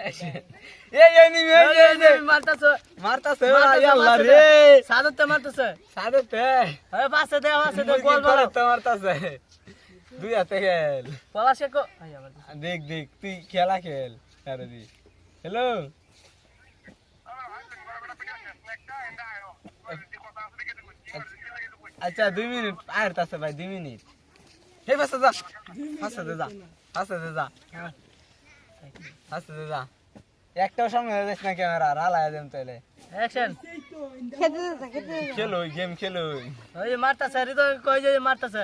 এই মারতাছে মারতাছে আল্লাহ রে সাদতে মারতাছে সাদতে এই পাশে দে গোল মারো তো মারতাছে দুই হাতে খেল পলাশে কো দেখ দেখ তুই খেলা খেল আরে দি হ্যালো আচ্ছা 2 মিনিট আরতাছে ভাই 2 মিনিট হে ফাসা যা ফাসা যা একটাও সামনে যাস না ক্যামেরা রালায়া দেন তাইলে অ্যাকশন খেলো গেম খেলো ওই যে মারতাছে রে তো কই যে মারতাছে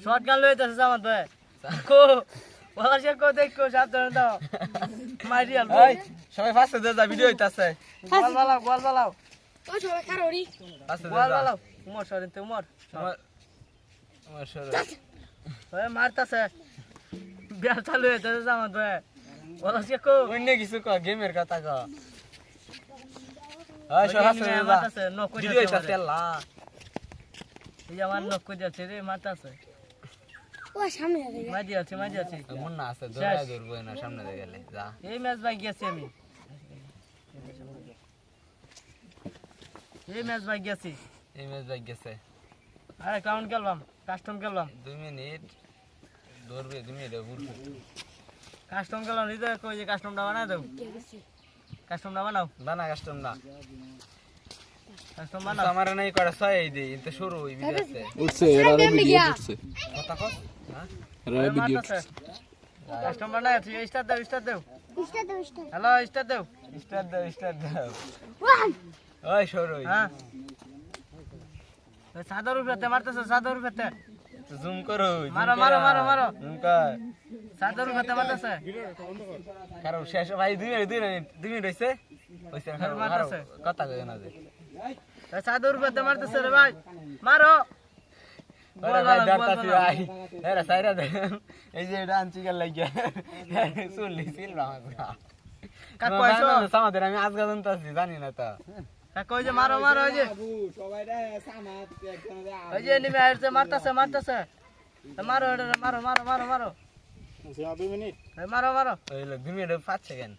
শটগান লইতাছে জামাত ভাই কো পলাশে কো দেখো সাবধানে দাও মারিয়াল এই সবাই ফাসা যা ভিডিও হইতাছে গোল বালাও ও সবাই কারোরি ফাসা গোল যা বালাও উমর সরেন তে উমর আমার সর ওই মারতাছে বিয়ার চালু হইতাছে জামাত ভাই পলাশে কো অন্য কিছু ক গেমের কথা ক এই সবাই ফাসা যা মারতাছে নক কই ভিডিও হইতাছে আল্লাহ এই আমার নক কই যাচ্ছে রে মারতাছে ও সামনে যাবে মাঝি আছে মন না আছে দৌড়ায় দৌড়বো না সামনে দিয়ে গেলে যা এই ম্যাচ ভাই গেছি আমি এই ম্যাচ গেছে গেছে আরে কাউন্ট খেললাম কাস্টম খেললাম 2 মিনিট দৌড়বে 2 মিনিট ঘুরবে কাস্টম খেললাম হৃদয় কই যে কাস্টমটা বানাই দাও কাস্টমটা বানাও বানা কাস্টম না কাস্টম বানাও আমার নাই করে ছয় দেই ইনতে শুরু হই ভিডিওতে উঠছে এরা ভিডিও উঠছে কথা কস হ্যাঁ এরা ভিডিও কাস্টম বানাই আছে স্টার্ট দাও হ্যালো স্টার্ট দাও স্টার্ট দাও ওই শুরু হই হ্যাঁ সাদর উপরে মারতেছে সাদর উপরে জুম করো মারো জুম কর সাদর উপরে মারতেছে কারণ শেষ ভাই 2 মিনিট হইছে হইছে মারতেছে কথা কই না যে সাদর উপরে মারতেছে রে ভাই মারো আরে ভাই ডাকতাছি ভাই এরা সাইরা দে এই যে এটা আনছি গেল লাগিয়া চল্লিছিল না আমার কাকু আইছো সামাদের আমি আজকে জানতাছি জানি না তো কাকু ওই যে মারো ওই যে সবাই রে সামাদ একজন ওই যে নিমে আইছে মারতেছে মারো এটা মারো 2 মিনিট মারো ওই 2 মিনিট 5 সেকেন্ড